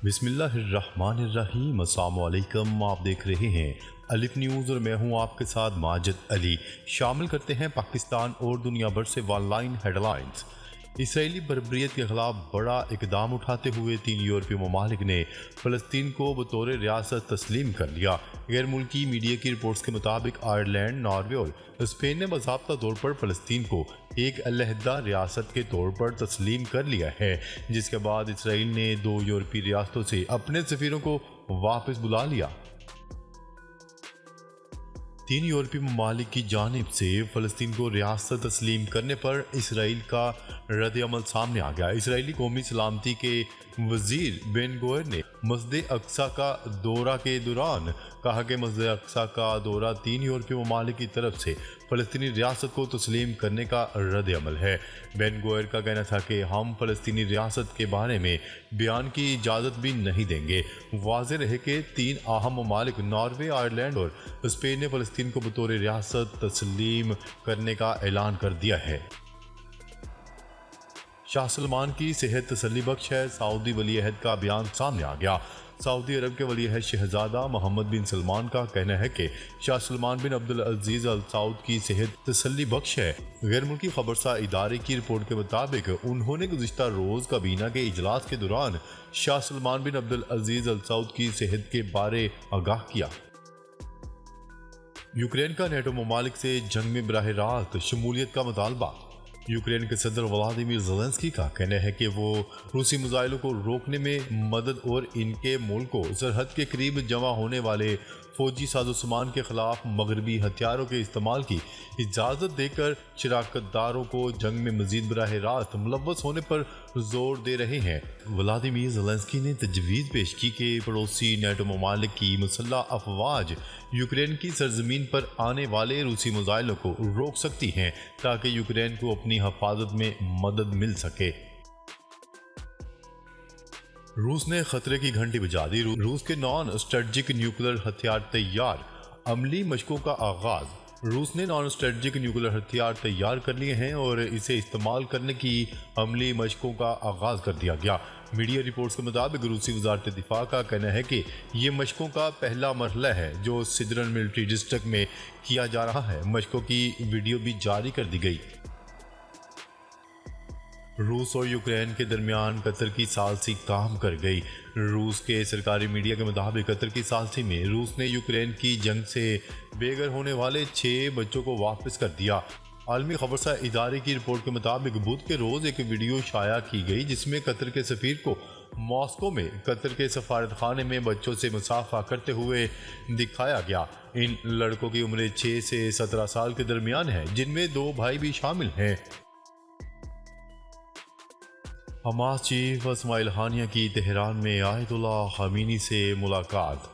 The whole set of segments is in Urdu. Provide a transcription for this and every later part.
بسم اللہ الرحمن الرحیم۔ السلام علیکم، آپ دیکھ رہے ہیں الف نیوز اور میں ہوں آپ کے ساتھ ماجد علی۔ شامل کرتے ہیں پاکستان اور دنیا بھر سے ون لائن ہیڈ لائنز۔ اسرائیلی بربریت کے خلاف بڑا اقدام اٹھاتے ہوئے 3 یورپی ممالک نے فلسطین کو بطور ریاست تسلیم کر لیا۔ غیر ملکی میڈیا کی رپورٹس کے مطابق آئرلینڈ، ناروے اور اسپین نے باضابطہ طور پر فلسطین کو ایک علیحدہ ریاست کے طور پر تسلیم کر لیا ہے، جس کے بعد اسرائیل نے 2 یورپی ریاستوں سے اپنے سفیروں کو واپس بلا لیا۔ 3 یورپی ممالک کی جانب سے فلسطین کو ریاست تسلیم کرنے پر اسرائیل کا رد عمل سامنے آ گیا۔ اسرائیلی قومی سلامتی کے وزیر بن گوئر نے مسجد اقصی کا دورہ کے دوران کہا کہ مسجد اقصی کا دورہ 3 یورپی ممالک کی طرف سے فلسطینی ریاست کو تسلیم کرنے کا رد عمل ہے۔ بن گوئر کا کہنا تھا کہ ہم فلسطینی ریاست کے بارے میں بیان کی اجازت بھی نہیں دیں گے۔ واضح رہے کہ 3 اہم ممالک ناروے، آئرلینڈ اور اسپین نے فلسطین کو بطور ریاست تسلیم کرنے کا اعلان کر دیا ہے۔ شاہ سلمان کی صحت تسلی بخش ہے، سعودی ولی عہد کا بیان سامنے آ گیا۔ سعودی عرب کے ولی عہد شہزادہ محمد بن سلمان کا کہنا ہے کہ شاہ سلمان بن عبدالعزیز ال سعود کی صحت تسلی بخش ہے۔ غیر ملکی خبرسا ادارے کی رپورٹ کے مطابق انہوں نے گزشتہ روز کابینہ کے اجلاس کے دوران شاہ سلمان بن عبدالعزیز ال سعود کی صحت کے بارے آگاہ کیا۔ یوکرین کا نیٹو ممالک سے جنگ میں براہ راست شمولیت کا مطالبہ۔ یوکرین کے صدر ولادیمیر زیلنسکی کا کہنا ہے کہ وہ روسی میزائلوں کو روکنے میں مدد اور ان کے ملک کو سرحد کے قریب جمع ہونے والے فوجی سازوسامان کے خلاف مغربی ہتھیاروں کے استعمال کی اجازت دے کر شراکت داروں کو جنگ میں مزید براہ راست ملوث ہونے پر زور دے رہے ہیں۔ ولادیمیر زیلنسکی نے تجویز پیش کی کہ پڑوسی نیٹو ممالک کی مسلح افواج یوکرین کی سرزمین پر آنے والے روسی میزائلوں کو روک سکتی ہیں تاکہ یوکرین کو اپنی حفاظت میں مدد مل سکے۔ روس نے خطرے کی گھنٹی بجا دی۔ روس کے نان اسٹریٹجک نیوکلیر ہتھیار تیار، عملی مشقوں کا آغاز۔ روس نے نان اسٹریٹجک نیوکلیر ہتھیار تیار کر لیے ہیں اور اسے استعمال کرنے کی عملی مشقوں کا آغاز کر دیا گیا۔ میڈیا رپورٹس کے مطابق روسی وزارت دفاع کا کہنا ہے کہ یہ مشقوں کا پہلا مرحلہ ہے جو سدرن ملٹری ڈسٹرکٹ میں کیا جا رہا ہے۔ مشقوں کی ویڈیو بھی جاری کر دی گئی۔ روس اور یوکرین کے درمیان قطر کی ثالثی کام کر گئی۔ روس کے سرکاری میڈیا کے مطابق قطر کی ثالثی میں روس نے یوکرین کی جنگ سے بے گھر ہونے والے 6 بچوں کو واپس کر دیا۔ عالمی خبرسا ادارے کی رپورٹ کے مطابق بدھ کے روز ایک ویڈیو شائع کی گئی جس میں قطر کے سفیر کو ماسکو میں قطر کے سفارت خانے میں بچوں سے مصافحہ کرتے ہوئے دکھایا گیا۔ ان لڑکوں کی عمر 6 سے 17 سال کے درمیان ہے، جن میں 2 بھائی بھی شامل ہیں۔ حماس چیف اسماعیل ہانیہ کی تہران میں آیت اللہ خامنئی سے ملاقات۔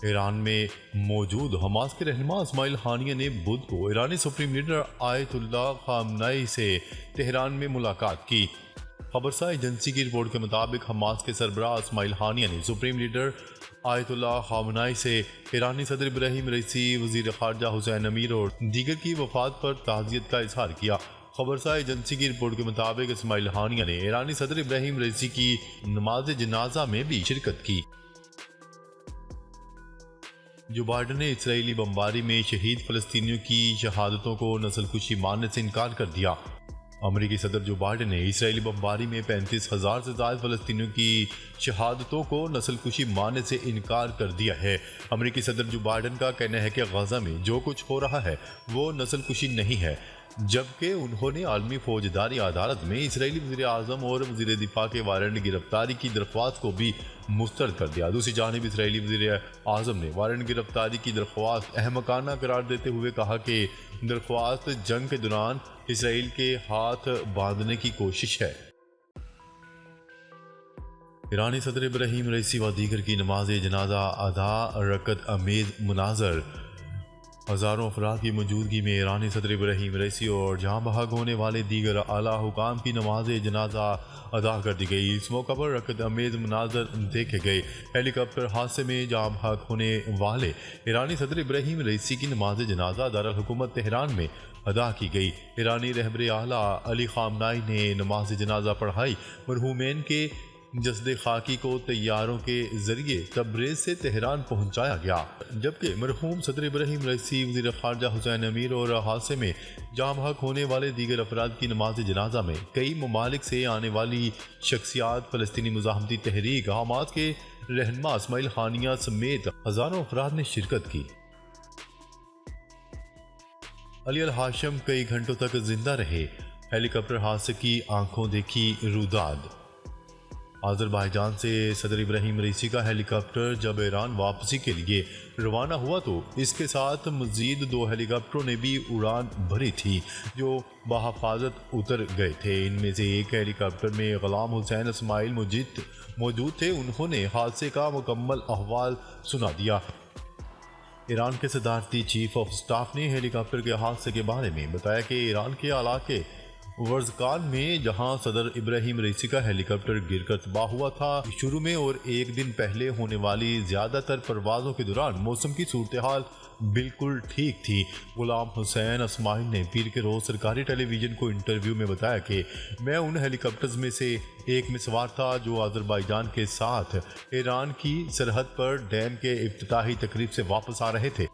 ایران میں موجود حماس کے رہنما اسماعیل ہانیہ نے بدھ کو ایرانی سپریم لیڈر آیت اللہ خامنئی سے تہران میں ملاقات کی۔ خبرسا ایجنسی کی رپورٹ کے مطابق حماس کے سربراہ اسماعیل ہانیہ نے سپریم لیڈر آیت اللہ خامنئی سے ایرانی صدر ابراہیم رئیسی، وزیر خارجہ حسین امیر اور دیگر کی وفات پر تعزیت کا اظہار کیا۔ خبرسا ایجنسی کی رپورٹ کے مطابق اسماعیل ہانیہ نے ایرانی صدر ابراہیم رئیسی کی نماز جنازہ میں بھی شرکت کی۔ جو بائیڈن نے اسرائیلی بمباری میں شہید فلسطینیوں کی شہادتوں کو نسل کشی ماننے سے انکار کر دیا۔ امریکی صدر جو بائیڈن نے اسرائیلی بمباری میں 35,000 سے زائد فلسطینیوں کی شہادتوں کو نسل کشی ماننے سے انکار کر دیا ہے۔ امریکی صدر جو بائیڈن کا کہنا ہے کہ غزہ میں جو کچھ ہو رہا ہے وہ نسل کشی نہیں ہے، جبکہ انہوں نے عالمی فوجداری عدالت میں اسرائیلی وزیر اعظم اور وزیر دفاع کے وارنٹ گرفتاری کی درخواست کو بھی مسترد کر دیا۔ دوسری جانب اسرائیلی وزیر اعظم نے وارنٹ گرفتاری کی درخواست احمقانہ قرار دیتے ہوئے کہا کہ درخواست جنگ کے دوران اسرائیل کے ہاتھ باندھنے کی کوشش ہے۔ ایرانی صدر ابراہیم رئیسی و دیگر کی نماز جنازہ ادا، رکعت امیز مناظر۔ ہزاروں افراد کی موجودگی میں ایرانی صدر ابراہیم رئیسی اور جاں بحق ہونے والے دیگر اعلیٰ حکام کی نماز جنازہ ادا کر دی گئی۔ اس موقع پر رکعت امیز مناظر دیکھے گئے۔ ہیلی کاپٹر حادثے میں جاں بحق ہونے والے ایرانی صدر ابراہیم رئیسی کی نماز جنازہ دارالحکومت تہران میں ادا کی گئی۔ ایرانی رہبر اعلیٰ علی خامنئی نے نماز جنازہ پڑھائی۔ مرحومین کے جسد خاکی کو طیاروں کے ذریعے تبریز سے تہران پہنچایا گیا، جبکہ مرحوم صدر ابراہیم رئیسی، وزیر خارجہ حسین امیر اور حادثے میں جاں بحق ہونے والے دیگر افراد کی نماز جنازہ میں کئی ممالک سے آنے والی شخصیات، فلسطینی مزاحمتی تحریک حماس کے رہنما اسماعیل ہانیہ سمیت ہزاروں افراد نے شرکت کی۔ علی الہاشم کئی گھنٹوں تک زندہ رہے، ہیلی کاپٹر حادثے کی آنکھوں دیکھی روداد۔ آذربائیجان سے صدر ابراہیم رئیسی کا ہیلی کاپٹر جب ایران واپسی کے لیے روانہ ہوا تو اس کے ساتھ مزید 2 ہیلی کاپٹروں نے بھی اڑان بھری تھی جو بحفاظت اتر گئے تھے۔ ان میں سے ایک ہیلی کاپٹر میں غلام حسین اسماعیل موجود تھے۔ انہوں نے حادثے کا مکمل احوال سنا دیا۔ ایران کے صدارتی چیف آف سٹاف نے ہیلی کاپٹر کے حادثے کے بارے میں بتایا کہ ایران کے علاقے ورزقان میں جہاں صدر ابراہیم رئیسی کا ہیلی کاپٹر گر کر تباہ ہوا تھا، شروع میں اور ایک دن پہلے ہونے والی زیادہ تر پروازوں کے دوران موسم کی صورتحال بالکل ٹھیک تھی۔ غلام حسین اسماعیل نے پیر کے روز سرکاری ٹیلی ویژن کو انٹرویو میں بتایا کہ میں ان ہیلی کاپٹرز میں سے ایک میں سوار تھا جو آذربائیجان کے ساتھ ایران کی سرحد پر ڈیم کے افتتاحی تقریب سے واپس آ رہے تھے۔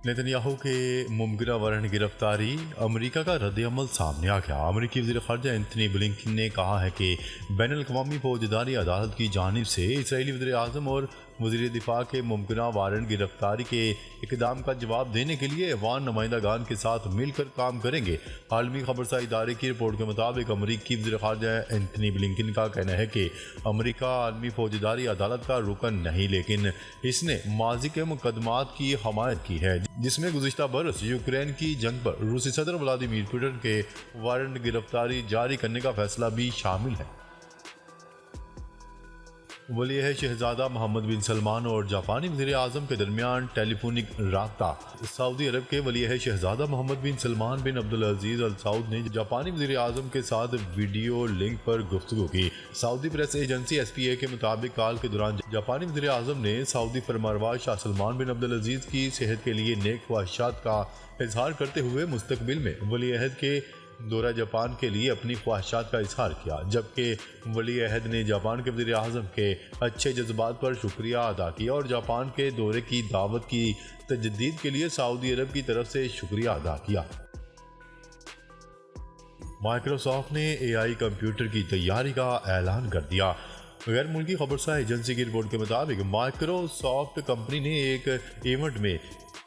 نیتنیاہو کے ممکنہ وارن گرفتاری، امریکہ کا رد عمل سامنے آ گیا۔ امریکی وزیر خارجہ اینتھنی بلنکن نے کہا ہے کہ بین الاقوامی فوجداری عدالت کی جانب سے اسرائیلی وزیر اعظم اور وزیر دفاع کے ممکنہ وارن گرفتاری کے اقدام کا جواب دینے کے لیے افغان نمائندگان کے ساتھ مل کر کام کریں گے۔ عالمی خبرساں ادارے کی رپورٹ کے مطابق امریکی وزیر خارجہ اینتھنی بلنکن کا کہنا ہے کہ امریکہ عالمی فوجداری عدالت کا رکن نہیں، لیکن اس نے ماضی کے مقدمات کی حمایت کی ہے جس میں گزشتہ برس یوکرین کی جنگ پر روسی صدر ولادیمیر پوٹن کے وارنٹ گرفتاری جاری کرنے کا فیصلہ بھی شامل ہے۔ ولی عہد شہزادہ محمد بن سلمان اور جاپانی وزیر اعظم کے درمیان ٹیلی فونک رابطہ۔ سعودی عرب کے ولی عہد شہزادہ محمد بن سلمان بن عبدالعزیز ال سعود نے جاپانی وزیر اعظم کے ساتھ ویڈیو لنک پر گفتگو کی۔ سعودی پریس ایجنسی SPA کے مطابق کال کے دوران جاپانی وزیر اعظم نے سعودی فرمانروا شاہ سلمان بن عبدالعزیز کی صحت کے لیے نیک خواہشات کا اظہار کرتے ہوئے مستقبل میں ولی عہد کے دورہ جاپان کے لیے اپنی خواہشات کا اظہار کیا، جبکہ ولی عہد نے جاپان کے وزیر اعظم کے اچھے جذبات پر شکریہ ادا کیا اور جاپان کے دورے کی دعوت کی تجدید کے لیے سعودی عرب کی طرف سے شکریہ ادا کیا۔ مائیکروسافٹ نے AI کمپیوٹر کی تیاری کا اعلان کر دیا۔ غیر ملکی خبرساں ایجنسی کی رپورٹ کے مطابق مائیکروسافٹ کمپنی نے ایک ایونٹ میں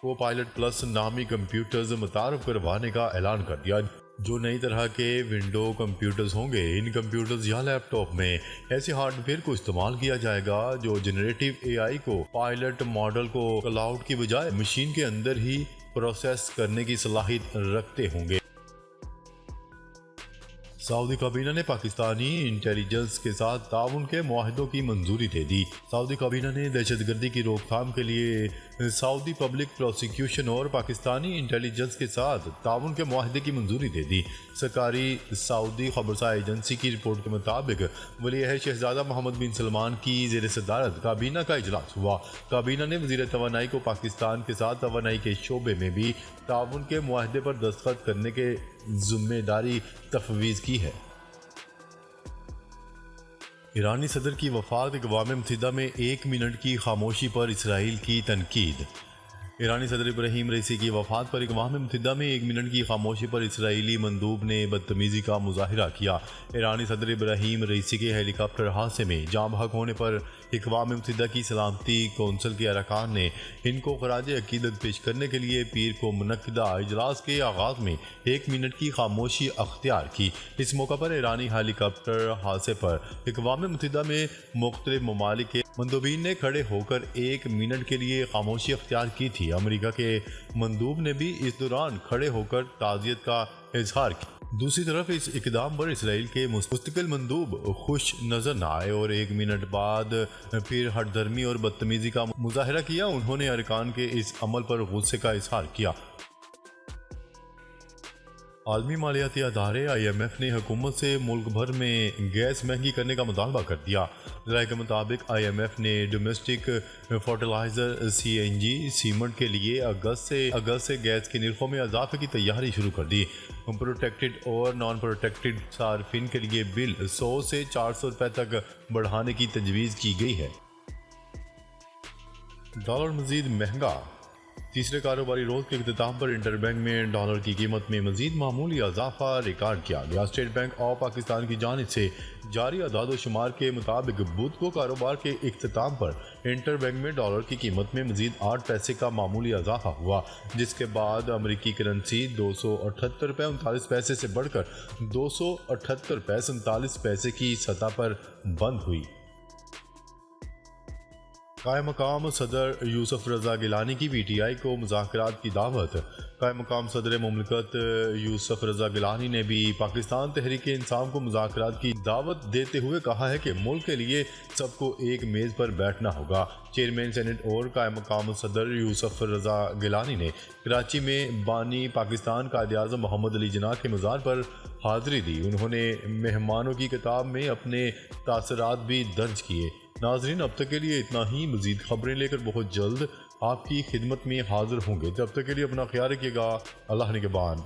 کوپائلٹ پلس نامی کمپیوٹرز متعارف کروانے کا اعلان کر دیا جو نئی طرح کے ونڈو کمپیوٹرز ہوں گے۔ ان کمپیوٹرز یا لیپ ٹاپ میں ایسے ہارڈ ویئر کو استعمال کیا جائے گا جو جنریٹو AI کو پائلٹ ماڈل کو کلاؤڈ کی بجائے مشین کے اندر ہی پروسیس کرنے کی صلاحیت رکھتے ہوں گے۔ سعودی کابینہ نے پاکستانی انٹیلیجنس کے ساتھ تعاون کے معاہدوں کی منظوری دے دی۔ سعودی کابینہ نے دہشت گردی کی روک تھام کے لیے سعودی پبلک پروسیکیوشن اور پاکستانی انٹیلیجنس کے ساتھ تعاون کے معاہدے کی منظوری دے دی۔ سرکاری سعودی خبرساں ایجنسی کی رپورٹ کے مطابق ولی عہد شہزادہ محمد بن سلمان کی زیر صدارت کابینہ کا اجلاس ہوا۔ کابینہ نے وزیر توانائی کو پاکستان کے ساتھ توانائی کے شعبے میں بھی تعاون کے معاہدے پر دستخط کرنے کے ذمہ داری تفویض کی ہے۔ ایرانی صدر کی وفات، اقوام متحدہ میں 1 منٹ کی خاموشی پر اسرائیل کی تنقید۔ ایرانی صدر ابراہیم رئیسی کی وفات پر اقوام متحدہ میں 1 منٹ کی خاموشی پر اسرائیلی مندوب نے بدتمیزی کا مظاہرہ کیا۔ ایرانی صدر ابراہیم رئیسی کے ہیلی کاپٹر حادثے میں جاں بحق ہونے پر اقوام متحدہ کی سلامتی کونسل کے ارکان نے ان کو خراج عقیدت پیش کرنے کے لیے پیر کو منعقدہ اجلاس کے آغاز میں 1 منٹ کی خاموشی اختیار کی۔ اس موقع پر ایرانی ہیلی کاپٹر حادثے پر اقوام متحدہ میں مختلف ممالک کے مندوبین نے کھڑے ہو کر 1 منٹ کے لیے خاموشی اختیار کی تھی۔ امریکہ کے مندوب نے بھی اس دوران کھڑے ہو کر تعزیت کا اظہار کیا۔ دوسری طرف اس اقدام پر اسرائیل کے مستقل مندوب خوش نظر نہ آئے اور 1 منٹ بعد پھر ہٹ دھرمی اور بدتمیزی کا مظاہرہ کیا۔ انہوں نے ارکان کے اس عمل پر غصے کا اظہار کیا۔ عالمی مالیاتی ادارے IMF نے حکومت سے ملک بھر میں گیس مہنگی کرنے کا مطالبہ کر دیا۔ ذرائع کے مطابق IMF نے ڈومیسٹک فرٹیلائزر CNG سیمنٹ کے لیے اگست سے گیس کے نرخوں میں اضافے کی تیاری شروع کر دی۔ پروٹیکٹڈ اور نان پروٹیکٹڈ صارفین کے لیے بل 100 سے 400 روپے تک بڑھانے کی تجویز کی گئی ہے۔ ڈالر مزید مہنگا۔ تیسرے کاروباری روز کے اختتام پر انٹر بینک میں ڈالر کی قیمت میں مزید معمولی اضافہ ریکارڈ کیا گیا۔ اسٹیٹ بینک آف پاکستان کی جانب سے جاری اعداد و شمار کے مطابق بدھ کو کاروبار کے اختتام پر انٹر بینک میں ڈالر کی قیمت میں مزید 8 پیسے کا معمولی اضافہ ہوا، جس کے بعد امریکی کرنسی 278 روپے 39 پیسے سے بڑھ کر 278 روپے 47 پیسے کی سطح پر بند ہوئی۔ قائم مقام صدر یوسف رضا گیلانی کی PTI کو مذاکرات کی دعوت۔ قائم مقام صدر مملکت یوسف رضا گیلانی نے بھی پاکستان تحریک انصاف کو مذاکرات کی دعوت دیتے ہوئے کہا ہے کہ ملک کے لیے سب کو ایک میز پر بیٹھنا ہوگا۔ چیئرمین سینٹ اور قائم مقام صدر یوسف رضا گیلانی نے کراچی میں بانی پاکستان قائد اعظم محمد علی جناح کے مزار پر حاضری دی۔ انہوں نے مہمانوں کی کتاب میں اپنے تاثرات بھی درج کیے۔ ناظرین، اب تک کے لیے اتنا ہی۔ مزید خبریں لے کر بہت جلد آپ کی خدمت میں حاضر ہوں گے۔ تب تک کے لیے اپنا خیال رکھیے گا۔ اللہ نگہبان۔